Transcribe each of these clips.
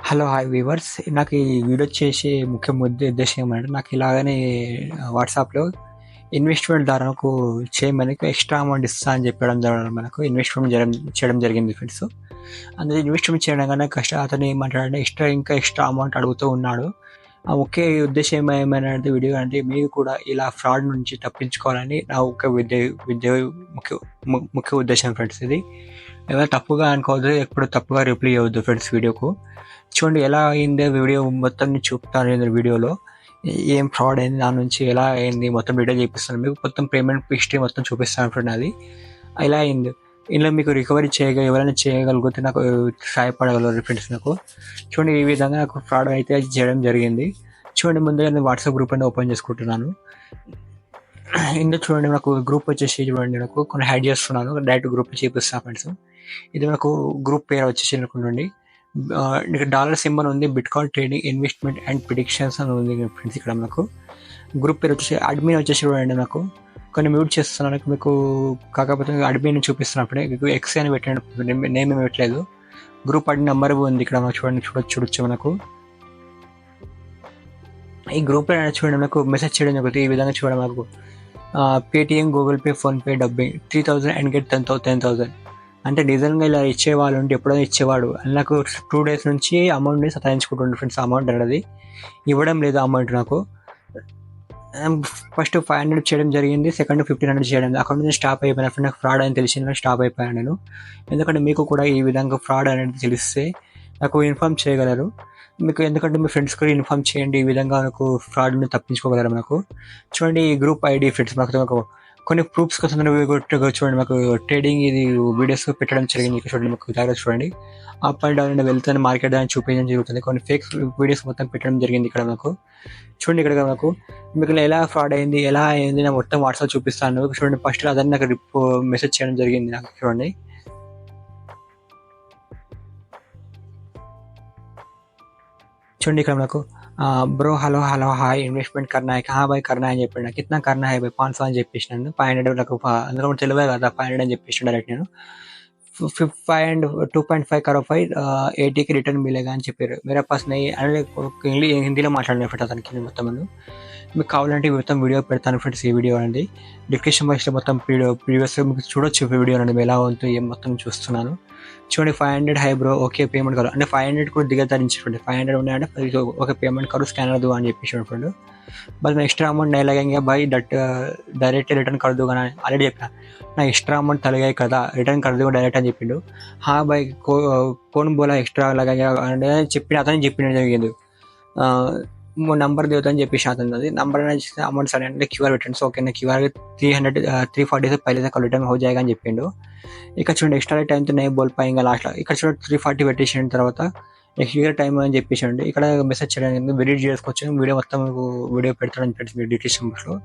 Hello! Hi weavers. నాకు ఈ video చేసే ముఖ్య ఉద్దేశ్యం ఏమంటే, నాకు ఇలాగనే వాట్సాప్‌లో ఇన్వెస్ట్‌మెంట్ ద్వారా నాకు చేయమని ఎక్స్‌ట్రా అమౌంట్ ఇస్తా అని చెప్పడం ద్వారా మనకు ఇన్వెస్ట్‌మెంట్ చేయడం జరిగింది ఫ్రెండ్స్. అందులో ఇన్వెస్ట్‌మెంట్ చేయడం కన్నా అతను ఏమంటాడంటే ఎక్స్‌ట్రా అమౌంట్ అడుగుతూ ఉన్నాడు. ఆ ముఖ్య ఉద్దేశ్యం ఏమైనది వీడియో అంటే, మీరు కూడా ఇలా ఫ్రాడ్ నుంచి తప్పించుకోవాలని నా ఒక విద్య ముఖ్య ముఖ్య ఉద్దేశం ఫ్రెండ్స్ ఇది. ఏమైనా తప్పుగా అనుకోవద్దు, ఎప్పుడు తప్పుగా రిప్లై ఇవ్వద్దు ఫ్రెండ్స్ వీడియోకు. చూడండి ఎలా అయిందో వీడియో మొత్తం చూపుతాను నేను వీడియోలో. ఏం ఫ్రాడ్ అయింది, దాని నుంచి ఎలా అయింది మొత్తం వీడియో చూపిస్తాను మీకు. మొత్తం పేమెంట్ హిస్టరీ మొత్తం చూపిస్తాను ఫ్రెండ్ అది. ఇలా అయింది. ఇందులో మీకు రికవరీ ఎవరైనా చేయగలిగితే నాకు సహాయపడగలరు ఫ్రెండ్స్ నాకు. చూడండి ఈ విధంగా నాకు ఫ్రాడ్ అయితే చేయడం జరిగింది. చూడండి ముందుగా నేను వాట్సాప్ గ్రూప్ అనేది ఓపెన్ చేసుకుంటున్నాను. ఇందులో చూడండి నాకు గ్రూప్ వచ్చేసి చూడండి నాకు కొన్ని యాడ్ చేస్తున్నాను. డైరెక్ట్ గ్రూప్ చూపిస్తాను ఫ్రెండ్స్. ఇది నాకు గ్రూప్ పేరు వచ్చేసి అనుకోండి. డాలర్ సింబల్ ఉంది, bitcoin trading investment and predictions అని ఉంది ఫ్రెండ్స్. ఇక్కడ మనకు గ్రూప్ పేరు వచ్చేసి అడ్మిన్ వచ్చేసి చూడండి నాకు కొన్ని మ్యూట్ చేస్తున్నాను మీకు. కాకపోతే అడ్మిన్ చూపిస్తున్నప్పుడే మీకు ఎక్స్ అని పెట్టాను, నేమ్ ఏమి పెట్టలేదు. గ్రూప్ అడ్మిన్ నెంబర్ ఉంది ఇక్కడ చూడండి, చూడొచ్చు మనకు. ఈ గ్రూప్లో చూడండి నాకు మెసేజ్ చేయడం జరుగుతుంది. ఈ విధంగా చూడడం మనకు Paytm, Google pay, PhonePe dubbing 3000 and get 10,000. అంటే నిజంగా ఇలా ఇచ్చేవాళ్ళు ఉంటే ఎప్పుడైనా ఇచ్చేవాడు. నాకు 2 days నుంచి అమౌంట్ని సతాయించుకుంటుండే ఫ్రెండ్స్. అమౌంట్ అనేది ఇవ్వడం లేదు అమౌంట్ నాకు. ఫస్ట్ 500 చేయడం జరిగింది, సెకండ్ 1500 చేయడం. అక్కడ నుంచి స్టాప్ అయిపోయిన ఫ్రెండ్. నాకు ఫ్రాడ్ అని తెలిసింది, స్టాప్ అయిపోయాను నేను. ఎందుకంటే మీకు కూడా ఈ విధంగా ఫ్రాడ్ అనేది తెలిస్తే నాకు ఇన్ఫార్మ్ చేయగలరు మీకు. ఎందుకంటే మీ ఫ్రెండ్స్ కూడా ఇన్ఫార్మ్ చేయండి, ఈ విధంగా నాకు ఫ్రాడ్ని తప్పించుకోగలరు మనకు. చూడండి ఈ గ్రూప్ ఐడి ఫ్రెండ్స్. మాకు కొన్ని ప్రూఫ్స్ కోసం చూడండి మాకు ట్రేడింగ్ ఇది వీడియోస్ పెట్టడం జరిగింది. చూడండి మాకు జాగ్రత్త చూడండి. అప్ అండ్ డౌన్ వెళ్తాను మార్కెట్ అని చూపించడం జరుగుతుంది. కొన్ని ఫేక్ వీడియోస్ మొత్తం పెట్టడం జరిగింది ఇక్కడ నాకు. చూడండి ఇక్కడ నాకు మీకు ఎలా ఫ్రాడ్ అయింది, ఎలా అయింది నా మొత్తం వాట్సాప్ చూపిస్తాను చూడండి. ఫస్ట్ అదని నాకు మెసేజ్ చేయడం జరిగింది నాకు. చూడండి ఇక్కడ నాకు బ్రో హలో హాయ్ ఇన్వెస్ట్మెంట్ करना है कहाँ भाई करना है అని చెప్పాడు. నాకు కిतना करना है भाई 500 అని చెప్పేసినాను. 500 నాకు అందులో తెలియదు కదా 500 అని చెప్పేసి డైరెక్ట్ నేను 5 and 2.5 करो भाई 80 की रिटर्न मिलेगा అని చెప్పారు. मेरे पास नहीं అంటే హిందీలో మాట్లాడిన ఫ్రెండ్స్ అతనికి మొత్తం. మీకు కావాలంటే మొత్తం వీడియో పెడతాను ఫ్రెండ్స్. ఈ వీడియో అనేది డిస్క్రిప్షన్ బాక్స్లో మొత్తం ప్రీవియస్గా మీకు చూడొచ్చు వీడియో అనేది ఎలా ఉందో ఏం మొత్తం చూస్తున్నాను. చూడండి 500 హై బ్రో ఓకే పేమెంట్ కరు అంటే 500 కూడా దిగతారించండి. 500 ఉన్నాయంటే ఓకే పేమెంట్ करो स्कैनर दो అని చెప్పేసి ఫ్రెండ్. बस मैं एक्स्ट्रा अमाउंट नहीं लगेंगे भाई डायरेक्ट रिटर्न कर दूंगा అని ఆల్రెడీ చెప్పిన. నా ఎక్స్ట్రా అమౌంట్ తలిగాయి కదా రిటర్న్ कर दूंगा డైరెక్ట్ అని చెప్పిండు. హా భాయ్ కోన్ బోలా ఎక్స్ట్రా లగాగా అంటే చెప్పిన అతను చెప్పిన జరిగింది. నంబర్ देवता చెప్పేసి అతను అది నంబర్ అనేది అమౌంట్ సరే అంటే క్యూఆర్ పెట్టండి. సో ఓకే నా క్యూఆర్ 340 से पहले तक रिटर्न हो जाएगा అని చెప్పిండు. ఇక్కడ చూడండి ఎక్స్ట్రా టైం తో నేను బోల్ పాయింగా లాస్ట్ ఇక్కడ చూడండి 340 పెట్టేసిన తర్వాత నెక్స్ట్ టైం అని చెప్పేసి ఇక్కడ మెసేజ్ చేయడానికి వెరిట్ చేసుకోవచ్చు. వీడియో మొత్తం వీడియో పెడతాడని పెట్టి మీరు డిస్క్రిప్షన్ బాక్స్లో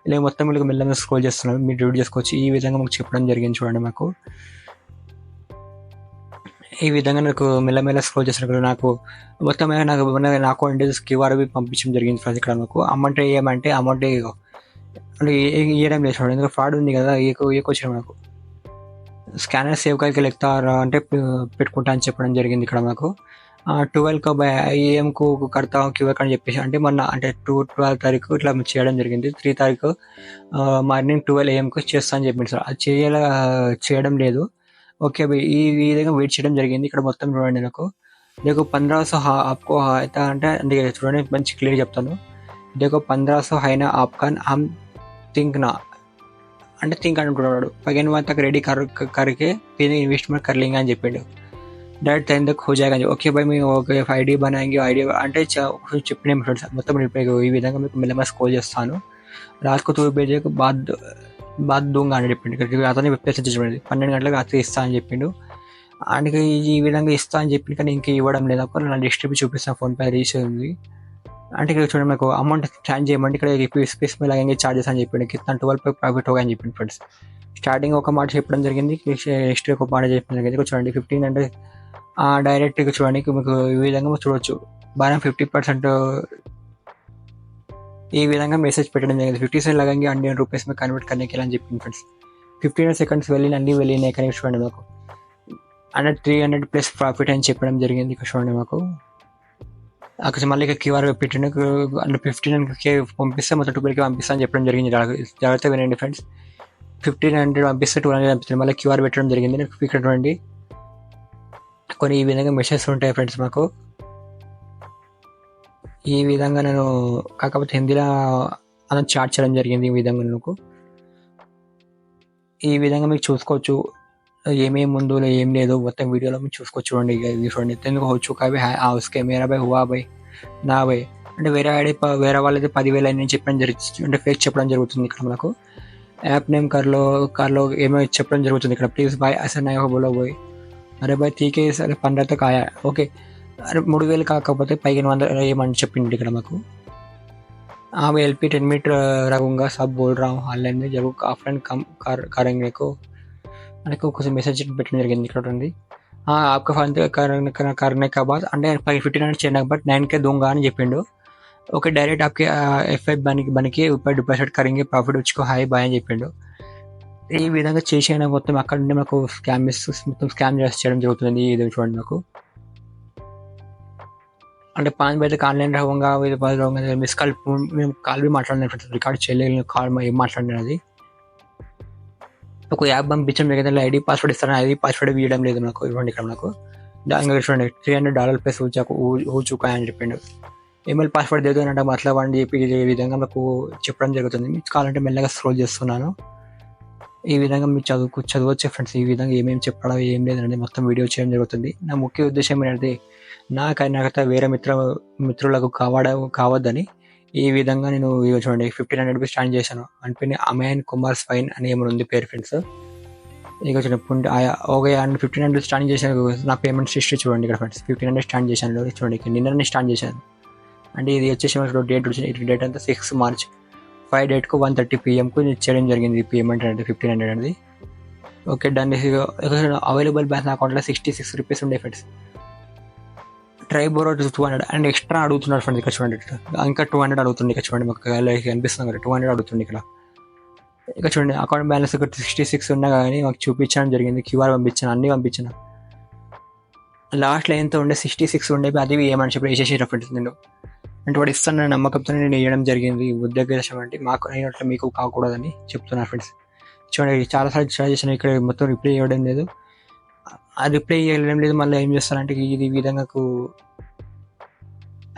ఇలా మొత్తం మీకు మెల్లగా స్క్రోల్ చేస్తున్నాను, మీరు రీడ్ చేసుకోవచ్చు. ఈ విధంగా మాకు చెప్పడం జరిగింది చూడండి మాకు. ఈ విధంగా నాకు మెల్లమెల్ల స్క్రోల్ చేసినప్పుడు నాకు మొత్తం నాకు నా అకౌంట్ క్యూఆర్ పంపించడం జరిగింది ఫ్రెండ్స్. ఇక్కడ నాకు అమౌంట్ ఏమంటే అమౌంట్ అంటే ఇవ్వడం లేదు చూడండి. ఎందుకంటే ఫ్రాడ్ ఉంది కదా ఏకొచ్చిన నాకు స్కానర్ సేవ్ కాల్కి లెక్తారా అంటే పెట్టుకుంటా అని చెప్పడం జరిగింది ఇక్కడ నాకు. 12 AM కడతా క్యూఆర్ అని చెప్పేసి అంటే మొన్న అంటే 12 తారీఖు ఇట్లా చేయడం జరిగింది. 3 తారీఖు మార్నింగ్ 12 AM చేస్తా అని చెప్పింది సార్. అది చేయడం లేదు. ఓకే ఈ విధంగా వెయిట్ చేయడం జరిగింది. ఇక్కడ మొత్తం చూడండి నాకు 1500 आपको అయితే అంటే చూడండి మంచి క్లియర్ చెప్తాను. 1500 है ना आपका हम थिंक ना అంటే థింక్ అనుకుంటున్నాడు. 15 तक రెడీ करके फिर इन्वेस्टमेंट कर लेंगे అని చెప్పిండు. డైరెక్ట్ 10 तक हो जाएगा. ఓకే భాయ్ మేము ఒక ఐడి बनाएंगे ఐడి అంటే చెప్పిన ఫ్రెండ్స్ మొత్తం ఈ విధంగా మీకు మెల్లగా స్కోల్ చేస్తాను. రాత్రి 2 बजे బాద్ దూంగా అని చెప్పిండు. అతన్ని మెసేజ్ చూడండి 12 గంటలకు రాత్రి ఇస్తా అని చెప్పిండు. ఆయనకి ఈ విధంగా ఇస్తా అని చెప్పింది కానీ ఇంకా ఇవ్వడం లేదు. అప్పుడు నా డిస్ట్రిబ్యూట్ చూపిస్తాను ఫోన్పే రీచ్ ఉంది అంటే ఇక్కడ చూడండి నాకు అమౌంట్ ట్రాన్ చేయమంటే ఇక్కడ స్పేస్ మీద లాగే చార్జెస్ అని చెప్పిండు. కింద 12 ప్రాఫిట్ होगा అని చెప్పిండు ఫ్రెండ్స్. స్టార్టింగ్ ఒక మాట చెప్పడం జరిగింది, నెక్స్ట్ ఒక మాట చెప్పడం జరిగింది. చూడండి 15 అంటే డైరెక్ట్గా చూడండి మీకు ఈ విధంగా చూడొచ్చు. బాగా 50% ఈ విధంగా మెసేజ్ పెట్టడం జరిగింది. 50 సెకండ్ లగాంగి ₹100 में कन्वर्ट करने के लिए అని చెప్పింది ఫ్రెండ్స్. 15 సెకండ్స్ అన్నీ వెళ్ళినాయి కానీ చూడండి మాకు అంటే 300+ ప్రాఫిట్ అని చెప్పడం జరిగింది ఇక్కడ చూడండి మాకు. అక్కడ మళ్ళీ ఇక క్యూఆర్ పెట్టిండు, అంటే 1500 పంపిస్తే మొత్తం 12K పంపిస్తా అని చెప్పడం జరిగింది. జాగ్రత్త వినండి ఫ్రెండ్స్, 1500 పంపిస్తే 200 పంపిస్తాను, మళ్ళీ క్యూఆర్ పెట్టడం జరిగింది. ఇక్కడ చూడండి కొన్ని ఈ విధంగా మెసేజెస్ ఉంటాయి ఫ్రెండ్స్ మాకు. ఈ విధంగా నేను కాకపోతే హిందీలో అలా చాట్ చేయడం జరిగింది. ఈ విధంగా నాకు ఈ విధంగా మీకు చూసుకోవచ్చు ఏమేమి ముందు ఏం లేదు మొత్తం వీడియోలో మీరు చూసుకోవచ్చు. చూడండి ఇవి చూడండి, ఎందుకు హోచు కావి ఉస్కే మేరా భాయ్ హువా భాయ్ నా భాయ్ అంటే వేరే ఐడి వేరే వాళ్ళైతే 10,000 అని చెప్పడం జరుగుతుంది, అంటే ఫేక్ చెప్పడం జరుగుతుంది. ఇక్కడ మనకు యాప్ నేమ్ కార్లో ఏమో చెప్పడం జరుగుతుంది. ఇక్కడ ప్లీజ్ బాయ్ అసలు నా బోలో పోయి అరే బాయ్ తీకే సరే 15 తక్ ఆయా ఓకే, అరే 3,000 కాకపోతే 1,500 ఏమని చెప్పింది ఇక్కడ మాకు. हाँ मैं LP 10 मिनट रहूँगा, सब बोल रहा हूँ ऑनलाइन में जरूर ऑफलाइन कम करेंगे को మనకు కొంచెం మెసేజ్ పెట్టడం జరిగింది. ఇక్కడ ఉంది आपका फंड करने के बाद అంటే 1500 చేయడానికి బట్ 9K दूंगा అని చెప్పిండు. ఓకే డైరెక్ట్ आपके FI बनके ऊपर डिपॉजिट करेंगे प्रॉफिट उसको हाई बाय అని చెప్పిండు. ఈ విధంగా చేసేయడం మొత్తం అక్కడ నుండి మాకు మొత్తం స్కామ్ చేయడం జరుగుతుంది. ఇది చూడండి నాకు అంటే 5 बजे तक ऑनलाइन रहूँगा, मिस कॉल మేము కాల్ भी మాట్లాడిన ఫ్రెండ్స్, రికార్డ్ చేయలేదు కాల్ ఏం మాట్లాడినది. ఒక యాప్ పంపించడం జరిగింది, ఐడి పాస్వర్డ్ ఇస్తాను, ఐడి పాస్వర్డ్ ఇవ్వడం లేదు నాకు. ఇవ్వండి ఇక్కడ నాకు దాని చూడండి $300 ప్లస్ हो चुका అని చెప్పిండు. ఈమెయిల్ పాస్వర్డ్ లేదు అని అంటే మతలబ్ అని చెప్పి ఈ విధంగా నాకు చెప్పడం జరుగుతుంది. మీకు కావాలంటే మెల్లగా స్క్రోల్ చేస్తున్నాను. ఈ విధంగా మీరు చదవచ్చు ఫ్రెండ్స్. ఈ విధంగా ఏమేమి చెప్పడం ఏం లేదండి మొత్తం వీడియో చేయడం జరుగుతుంది. నా ముఖ్య ఉద్దేశం ఏంటంటే నాకైనా వేరే మిత్రులకు కావద్దని ఈ విధంగా నేను చూడండి 1500 స్టార్ట్ చేశాను. అంటే అమయాన్ కుమార్ స్వైన్ అని ఏమైనా ఉంది పేరు ఫ్రెండ్స్. ఇక చూడండి ఓకే 1500 స్టార్ట్ చేశాను. నా పేమెంట్ హిస్టరీ చూడండి ఇక్కడ ఫ్రెండ్స్, 1500 స్టార్ట్ చేశాను. చూడండి నిన్ననే స్టార్ట్ చేశాను. అంటే ఇది వచ్చేసి డేట్ వచ్చింది, డేట్ అంతా 6 మార్చ్ 5 డేట్కు 1:30 PM చేయడం జరిగింది పేమెంట్ అంటే 1500 అనేది. Okay done. అవైలబుల్ బ్యాలెన్స్ నా అకౌంట్లో 66 రూపీస్ ఉండే friends. Try borrow 200 and extra అడుగుతున్నారు ఫ్రెండ్స్. ఇక్కడ చూడండి ఇంకా 200 అడుగుతుంది. ఇక్కడ చూడండి మాకు కనిపిస్తుంది కదా 200 అడుగుతుంది ఇక్కడ. ఇక్కడ చూడండి అకౌంట్ బ్యాలెన్స్ ఇక్కడ 66 ఉన్నా కానీ మాకు చూపించడం జరిగింది. క్యూఆర్ పంపించాను, అన్నీ పంపించాను. లాస్ట్లో ఎంత ఉండే 66 ఉండే, అది ఏమని చెప్పి వేసేసి ఫ్రెండ్స్. నేను అంటే వాడు ఇస్తాను నమ్మకంతో నేను వేయడం జరిగింది. ఉద్యోగం అంటే మాకు అయినట్లు మీకు కాకూడదని చెప్తున్నారు ఫ్రెండ్స్. చూడండి చాలాసార్లు ట్రై చేశాను, ఇక్కడ మొత్తం రిప్లై ఇవ్వడం లేదు. ఆ రిప్లై ఇవ్వడం లేదు. మళ్ళీ ఏం చేస్తానంటే ఇది ఈ విధంగా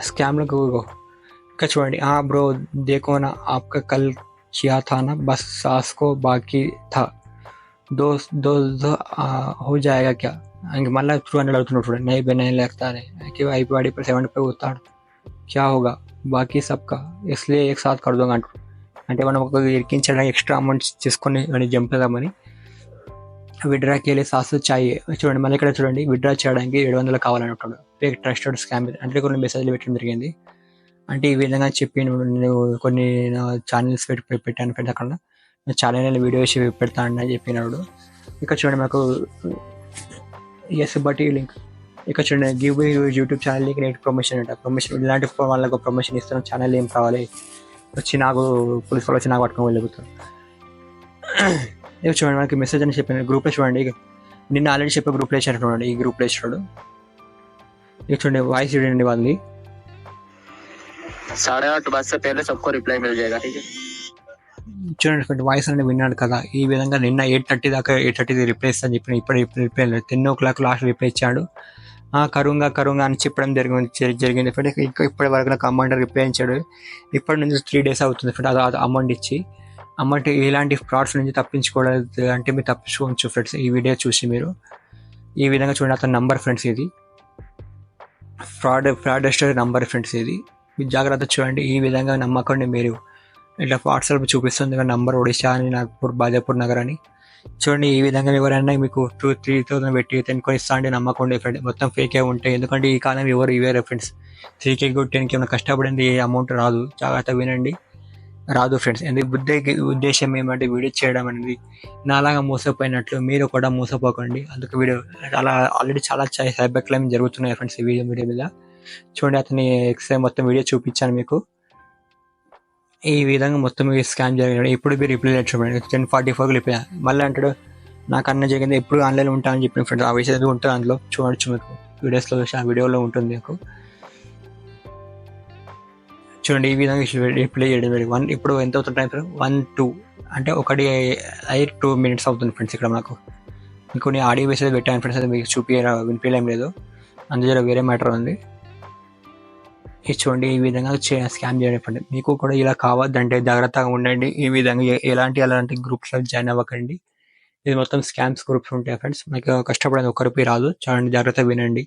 స్కామ్లకు ఇంకా చూడండి. బ్రో దేకో నా ఆప్కా కల్ किया था ना बस सास को बाकी था दो हो जाएगा क्या इंक मल्ला 200 అవుతున్నాడు చూడండి. नहीं भी नहीं लगता है कि IP वाड़ी पर 70 पे उतार क्या होगा बाकी सबका इसलिए एक साथ कर दूंगा అంటే మనం ఒక ఇరికించడానికి ఎక్స్ట్రా అమౌంట్ చేసుకొని జంప్ చేద్దామని విత్డ్రాకి వెళ్ళి సాస్ చాయ్ చూడండి. మళ్ళీ ఇక్కడ చూడండి విత్డ్రా చేయడానికి 700 కావాలంటాడు. ట్రస్టెడ్ స్కామ్ అంటే కొన్ని మెసేజ్లు పెట్టడం జరిగింది. అంటే ఈ విధంగా చెప్పి నేను కొన్ని ఛానల్స్ పెట్టాను ఫ్రెండ్స్. అక్కడ నా ఛానల్ వీడియో వేసి పెడతాను అని చెప్పినాడు. ఇక్కడ చూడండి మాకు ఎస్ బట్ ఈ లింక్ ఇక్కడ చూడండి give YouTube channel link net promotion అంట. ప్రమోషన్ ఇలాంటి వాళ్ళకు ప్రమోషన్ ఇస్తాను. ఛానల్ ఏం కావాలి వచ్చి నాకు పోలీసు వాళ్ళు వచ్చి నాకు పట్టుకొని వెళ్ళిపోతారు. ఇక చూడండి మనకి మెసేజ్ అని చెప్పాను గ్రూప్లో చూడండి. నిన్న ఆల్రెడీ చెప్పే గ్రూప్లో వేసాను చూడండి. ఈ గ్రూప్లో వేసాడు. ఇక చూడండి వాయిస్ చూడండి వాళ్ళది 8:30 बजे से पहले सबको रिप्लाई मिल जाएगा. ठीक है చూడండి వాయిస్ అనేది విన్నాడు కదా. ఈ విధంగా నిన్న 8:30 దాకా 8:30 రిప్లై ఇస్తాను చెప్పిన ఇప్పుడు రిప్లై లేదు. 10 o'clock లాస్ట్ రిప్లై ఇచ్చాడు. కరుంగా అని చెప్పడం జరిగింది ఫ్రెండ్. ఇంకా ఇప్పటి వరకు నాకు అమౌంట్ రిప్లై ఇచ్చాడు. ఇప్పటి నుంచి 3 days అవుతుంది ఫ్రెండ్. అది అమౌంట్ ఇచ్చి అమౌంట్ ఇలాంటి ఫ్రాడ్స్ నుంచి తప్పించుకోవడం అంటే మీరు తప్పించుకోవచ్చు ఫ్రెండ్స్. ఈ వీడియో చూసి మీరు ఈ విధంగా చూడండి. అతని నంబర్ ఫ్రెండ్స్, ఇది ఫ్రాడస్టర్ నంబర్ ఫ్రెండ్స్. ఇది మీరు జాగ్రత్త చూడండి. ఈ విధంగా నమ్మకండి మీరు. ఇట్లా వాట్సాప్ చూపిస్తుంది నంబర్ ఒడిశా అని నాగపూర్ బాజాపూర్ నగర్ అని చూడండి. ఈ విధంగా ఎవరైనా మీకు 2,000-3,000 పెట్టి 10 coins ఇస్తా అంటే నమ్మకండి ఫ్రెండ్. మొత్తం ఫేకే ఉంటాయి. ఎందుకంటే ఈ కాలం ఎవరు ఇవే ఫ్రెండ్స్. 3K 10K ఏమైనా కష్టపడింది ఏ అమౌంట్ రాదు. జాగ్రత్త వినండి, రాదు ఫ్రెండ్స్. ఎందుకు ఉద్దేశం ఏమంటే వీడియో చేయడం అనేది నాలాగా మోసపోయినట్లు మీరు కూడా మోసపోకండి. అందుకు వీడియో అలా ఆల్రెడీ చాలా సైబర్ క్రైమ్ జరుగుతున్నాయి ఫ్రెండ్స్. ఈ వీడియో మీద చూడండి. అతని ఎక్స్ఐ మొత్తం వీడియో చూపించాను మీకు. ఈ విధంగా మొత్తం స్కామ్ జరిగినాడు. ఇప్పుడు మీరు రిప్లై చూడండి 10:44 రిప్లై. మళ్ళీ అంటాడు నాకు అన్న జరిగింది ఎప్పుడు ఆన్లైన్లో ఉంటా అని చెప్పిన ఫ్రెండ్స్. ఆ విషయం ఉంటుంది అందులో చూడొచ్చు మీకు వీడియోస్లో, ఆ వీడియోలో ఉంటుంది మీకు. చూడండి ఈ విధంగా రిప్లై చేయడం జరిగింది. 1 ఇప్పుడు ఎంత అవుతుంది టైం ఫ్రేమ్ 1, 2 అంటే ఒకటి అయ్యి 2 minutes అవుతుంది ఫ్రెండ్స్. ఇక్కడ నాకు ఇంకొన్ని ఆడియో బేస్ పెట్టాను ఫ్రెండ్స్, అది మీకు వినిపించలేం లేదు, అందులో వేరే మ్యాటర్ ఉంది. ఇది చూడండి ఈ విధంగా స్కామ్ చేయడం. మీకు కూడా ఇలా కావద్దంటే జాగ్రత్తగా ఉండండి. ఈ విధంగా అలాంటి గ్రూప్స్లో జాయిన్ అవ్వకండి. ఇది మొత్తం స్కామ్స్ గ్రూప్స్ ఉంటాయి ఫ్రెండ్స్. మీకు కష్టపడేది ఒక్క రూపాయి రాదు. చాలా జాగ్రత్తగా వినండి.